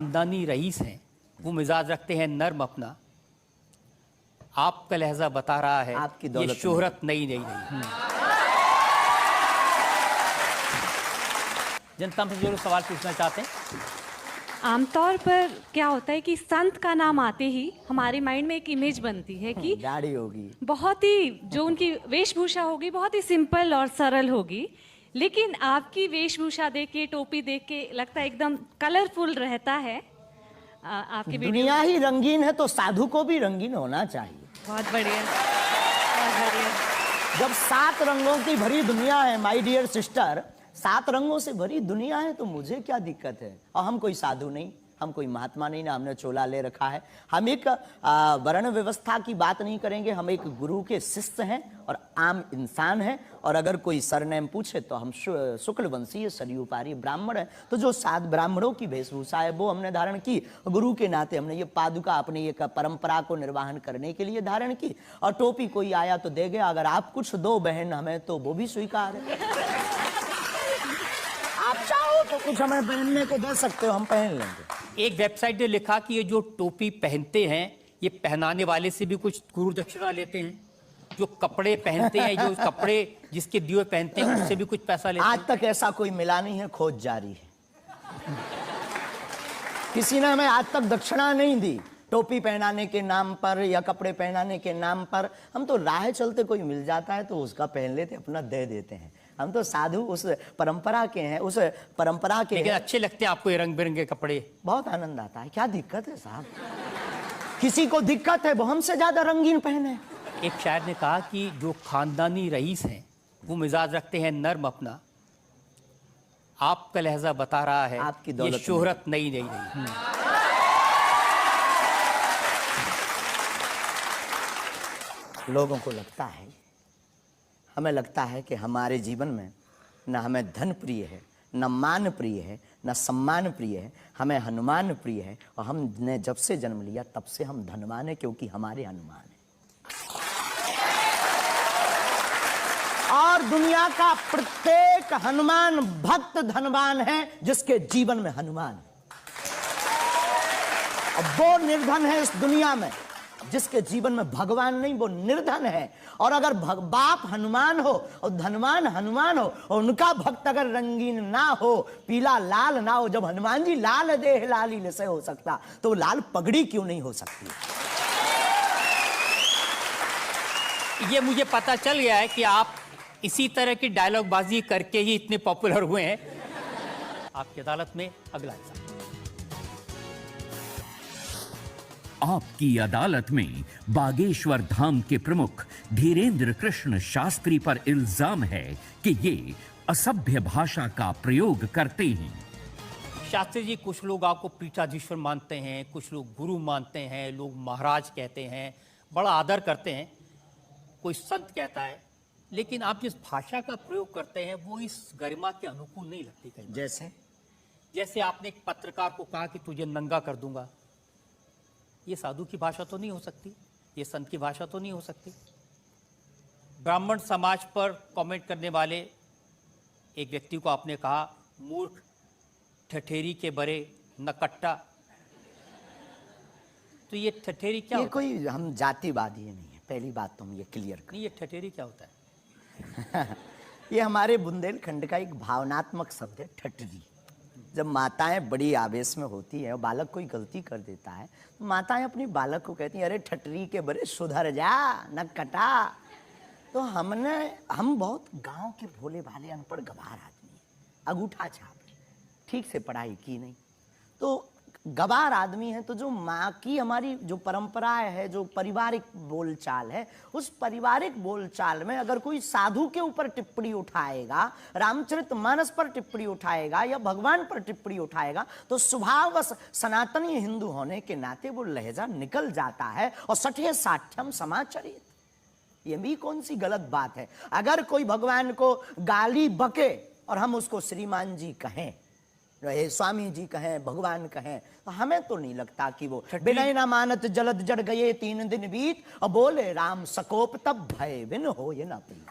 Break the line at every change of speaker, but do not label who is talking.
खानदानी रईस हैं, वो मिजाज रखते हैं नर्म अपना। आपका लहजा बता रहा है
आपकी
ये
दौलत
शोहरत नई नई नहीं। जनता से जो लोग सवाल पूछना चाहते हैं।
आमतौर पर क्या होता है कि संत का नाम आते ही हमारे माइंड में एक इमेज बनती है कि
दाढ़ी होगी,
बहुत ही जो उनकी वेशभूषा होगी बहुत ही सिंपल और सरल होगी, लेकिन आपकी वेशभूषा देख के, टोपी देख के लगता है एकदम कलरफुल रहता है। आपकी
दुनिया ही रंगीन है तो साधु को भी रंगीन होना चाहिए।
बहुत बढ़िया, बहुत बढ़िया।
जब 7 रंगों की भरी दुनिया है माय डियर सिस्टर, 7 रंगों से भरी दुनिया है तो मुझे क्या दिक्कत है। और हम कोई साधु नहीं, हम कोई महात्मा नहीं, ना हमने चोला ले रखा है। हम एक वर्ण व्यवस्था की बात नहीं करेंगे, हम एक गुरु के शिष्य हैं और आम इंसान हैं। और अगर कोई सरनेम पूछे तो हम शुक्ल वंशीय सरयू पारी ब्राह्मण है। तो जो 7 ब्राह्मणों की वेशभूषा है वो हमने धारण की, गुरु के नाते हमने ये पादुका अपनी एक परंपरा को निर्वाहन करने के लिए धारण की। और टोपी कोई आया तो दे गया, अगर आप कुछ दो बहन हमें तो वो भी स्वीकार है। आप चाहो तो कुछ हमें पहनने को दे सकते हो, हम पहन लेंगे।
एक वेबसाइट ने लिखा कि ये जो टोपी पहनते हैं ये पहनाने वाले से भी कुछ गुरु दक्षिणा लेते हैं। जो कपड़े पहनते हैं, जो कपड़े जिसके दिए पहनते हैं उससे भी कुछ पैसा लेते हैं।
आज तक ऐसा कोई मिला नहीं है, खोज जारी है। किसी ने हमें आज तक दक्षिणा नहीं दी टोपी पहनाने के नाम पर या कपड़े पहनाने के नाम पर। हम तो राह चलते कोई मिल जाता है तो उसका पहन लेते, अपना दे देते हैं। हम तो साधु उस परंपरा के हैं, उस परंपरा के।
लेकिन अच्छे लगते हैं आपको ये रंग बिरंगे कपड़े?
बहुत आनंद आता है। क्या दिक्कत है साहब? किसी को दिक्कत है वो हमसे ज्यादा रंगीन पहने।
एक शायर ने कहा कि जो खानदानी रईस हैं वो मिजाज रखते हैं नर्म अपना। आपका लहजा बता रहा है
आपकी
ये
दौलत
शोहरत नई नई नहीं।
लोगों को लगता है, हमें लगता है कि हमारे जीवन में न हमें धन प्रिय है, न मान प्रिय है, न सम्मान प्रिय है, हमें हनुमान प्रिय है। और हमने जब से जन्म लिया तब से हम धनवान हैं, क्योंकि हमारे हनुमान हैं। और दुनिया का प्रत्येक हनुमान भक्त धनवान है जिसके जीवन में हनुमान है। और वो निर्धन है इस दुनिया में जिसके जीवन में भगवान नहीं, वो निर्धन है। और अगर बाप हनुमान हो और धनवान हनुमान हो और उनका भक्त अगर रंगीन ना हो, पीला लाल ना हो, जब हनुमान जी लाल देह लाली से हो सकता तो लाल पगड़ी क्यों नहीं हो सकती?
ये मुझे पता चल गया है कि आप इसी तरह की डायलॉग बाजी करके ही इतने पॉपुलर हुए हैं। आपकी अदालत में अगला हिस्सा।
आपकी अदालत में बागेश्वर धाम के प्रमुख धीरेन्द्र कृष्ण शास्त्री पर इल्जाम है कि ये असभ्य भाषा का प्रयोग करते हैं।
शास्त्री जी, कुछ लोग आपको पीठाधीश्वर मानते हैं, कुछ लोग गुरु मानते हैं, लोग महाराज कहते हैं, बड़ा आदर करते हैं, कोई संत कहता है, लेकिन आप जिस भाषा का प्रयोग करते हैं वो इस गरिमा के अनुकूल नहीं लगती कहीं। जैसे आपने एक पत्रकार को कहा कि तुझे नंगा कर दूंगा। ये साधु की भाषा तो नहीं हो सकती, ये संत की भाषा तो नहीं हो सकती। ब्राह्मण समाज पर कमेंट करने वाले एक व्यक्ति को आपने कहा मूर्ख, ठठेरी के बरे, नकट्टा। तो ये ठठेरी क्या होता है?
कोई हम जातिवादी नहीं है, पहली बात तो हम ये क्लियर करें।
नहीं, ये ठठेरी क्या होता है?
ये हमारे बुंदेलखंड का एक भावनात्मक शब्द है, ठठरी। जब माताएं बड़ी आवेश में होती है और बालक कोई गलती कर देता है तो माताएं अपनी बालक को कहती हैं, अरे ठठरी के बड़े सुधर जा, न कटा। तो हम बहुत गांव के भोले भाले अनपढ़ गवार आदमी हैं, अंगूठा छाप, ठीक से पढ़ाई की नहीं, तो गवार आदमी है। तो जो माँ की हमारी जो परंपरा है, जो पारिवारिक बोलचाल है, उस पारिवारिक बोलचाल में अगर कोई साधु के ऊपर टिप्पणी उठाएगा, रामचरितमानस पर टिप्पणी उठाएगा या भगवान पर टिप्पणी उठाएगा तो स्वभावश सनातनी हिंदू होने के नाते वो लहजा निकल जाता है। और सठे साठ्यम समाचरित, ये भी कौन सी गलत बात है? अगर कोई भगवान को गाली बके और हम उसको श्रीमान जी कहें, स्वामी जी कहें, भगवान कहें, तो हमें तो नहीं लगता कि वो बिनय ना मानत जलद जड़ गए 3 दिन बीत और बोले राम सकोप तब भय बिन हो ये ना प्रीत।